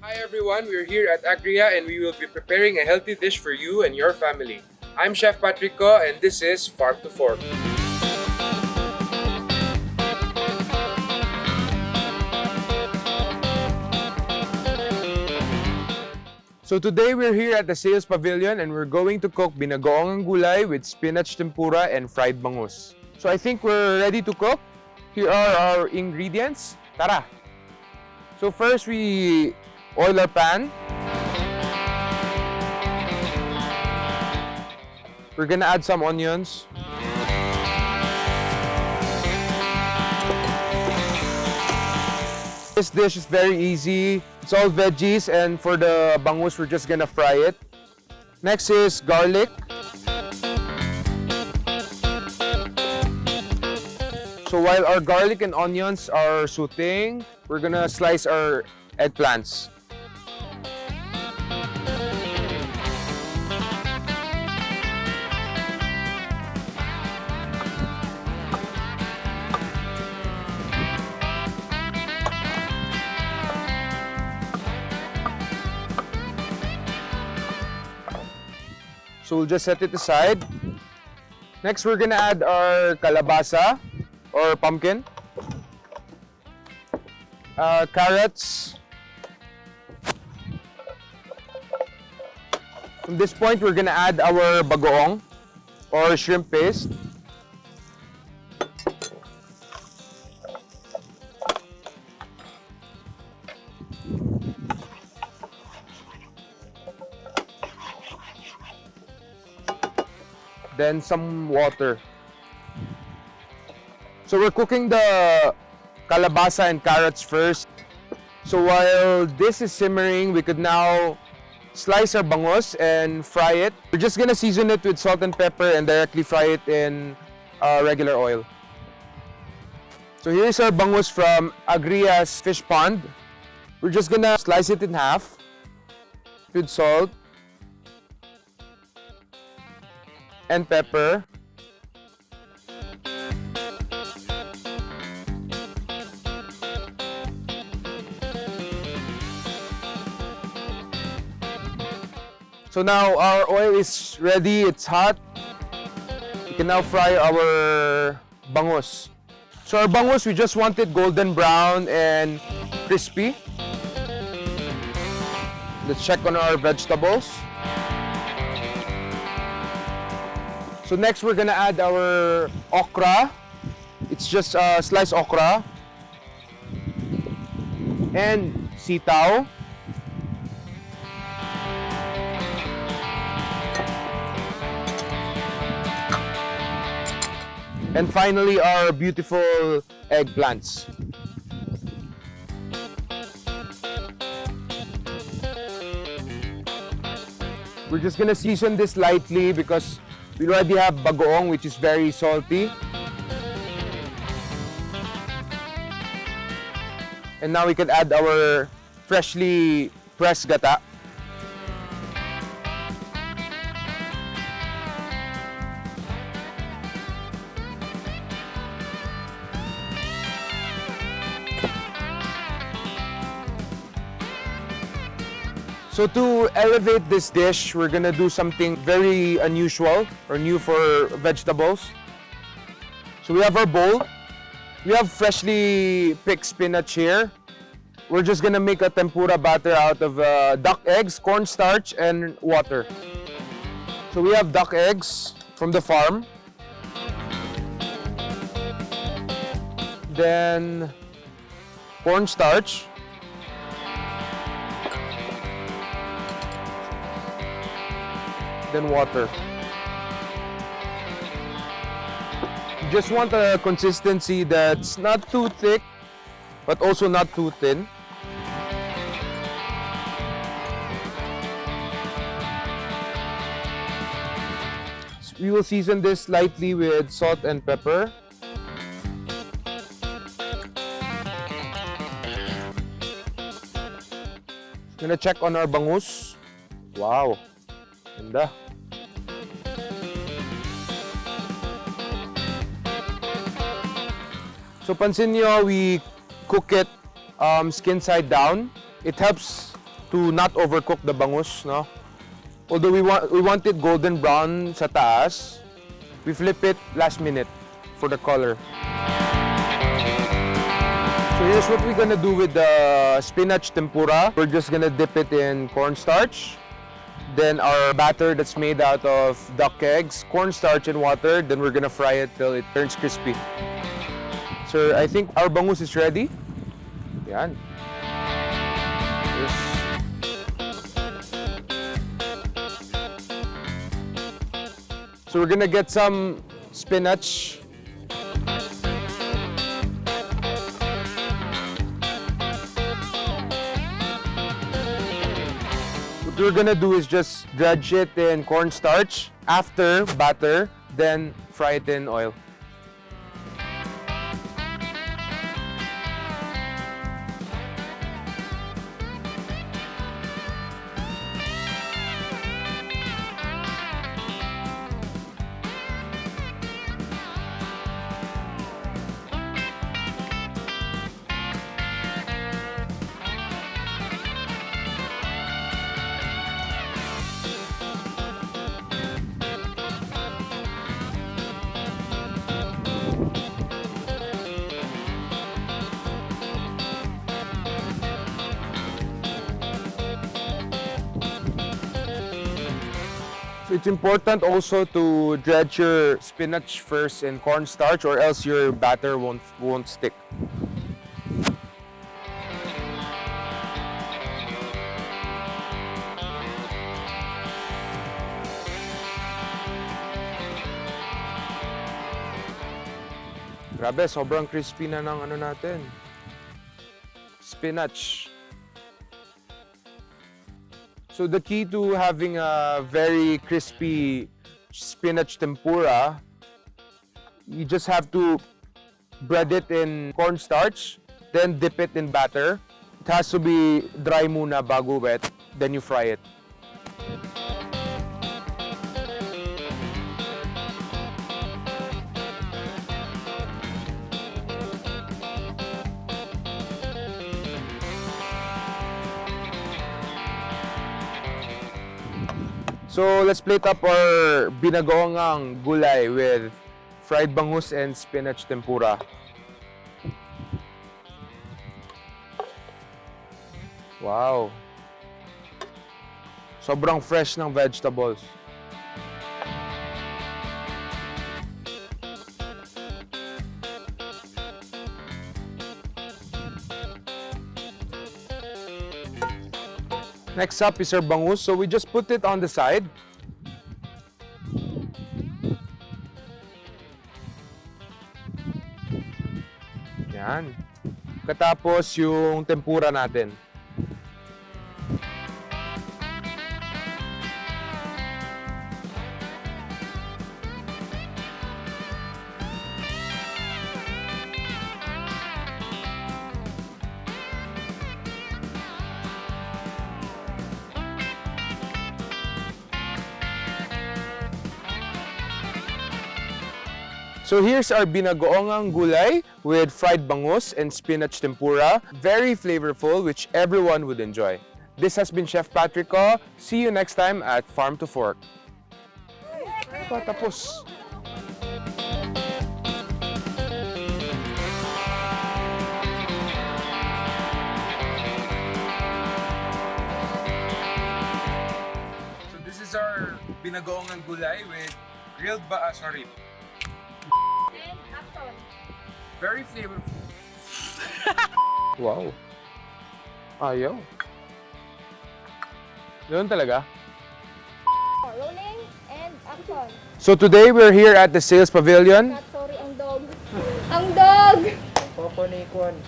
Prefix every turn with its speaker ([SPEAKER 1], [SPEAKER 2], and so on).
[SPEAKER 1] Hi everyone, we're here at Agriya and we will be preparing a healthy dish for you and your family. I'm Chef Patrico and this is Farm to Fork. So today we're here at the sales pavilion and we're going to cook Binagoongang Gulay with Spinach Tempura and fried bangus. So I think we're ready to cook. Here are our ingredients. Tara! So first we oil our pan. We're gonna add some onions. This dish is very easy. It's all veggies, and for the bangus, we're just gonna fry it. Next is garlic. So while our garlic and onions are sauteing, we're gonna slice our eggplants. So we'll just set it aside. Next, we're gonna add our kalabasa or pumpkin, carrots. From this point, we're gonna add our bagoong or shrimp paste. Then some water. So we're cooking the kalabasa and carrots first. So while this is simmering, we could now slice our bangus and fry it. We're just gonna season it with salt and pepper and directly fry it in regular oil. So here's our bangus from Agriya's fish pond. We're just gonna slice it in half with salt and pepper. So now our oil is ready, it's hot. We can now fry our bangus. So our bangus, we just want it golden brown and crispy. Let's check on our vegetables. So next we're gonna add our okra. It's just sliced okra and sitaw. And finally, our beautiful eggplants. We're just gonna season this lightly because we already have bagoong, which is very salty. And now we can add our freshly pressed gata. So to elevate this dish, we're gonna do something very unusual or new for vegetables. So we have our bowl. We have freshly picked spinach here. We're just gonna make a tempura batter out of duck eggs, cornstarch, and water. So we have duck eggs from the farm. Then cornstarch. Then water. You just want a consistency that's not too thick, but also not too thin. So we will season this lightly with salt and pepper. Gonna check on our bangus. Wow, ganda. So pansin nyo, we cook it skin side down. It helps to not overcook the bangus, no? Although we want it golden brown sa taas, we flip it last minute for the color. So here's what we're gonna do with the spinach tempura. We're just gonna dip it in cornstarch. Then our batter that's made out of duck eggs, cornstarch and water. Then we're gonna fry it till it turns crispy. So I think our bangus is ready. Yan. Yes. So we're gonna get some spinach. What we're gonna do is just dredge it in cornstarch, after batter, then fry it in oil. It's important also to dredge your spinach first in cornstarch or else your batter won't stick. Grabe, sobrang crispy na ng ano natin. Spinach. So the key to having a very crispy spinach tempura, you just have to bread it in cornstarch, then dip it in batter. It has to be dry muna bago wet, then you fry it. So let's plate up our Binagoongang Gulay with fried bangus and spinach tempura. Wow! Sobrang fresh ng vegetables. Next up is our bangus, so we just put it on the side. Yan. Katapos yung tempura natin. So here's our Binagoongang Gulay with fried bangus and spinach tempura. Very flavorful, which everyone would enjoy. This has been Chef Patrico. See you next time at Farm to Fork. Tapos. So this is our Binagoongang Gulay with grilled very flavorful. Wow. Ayaw. Yun talaga.
[SPEAKER 2] Rolling and action.
[SPEAKER 1] So today we're here at the sales pavilion.
[SPEAKER 2] Sorry, ang dog. Ang dog!
[SPEAKER 3] Popo ni Kwan.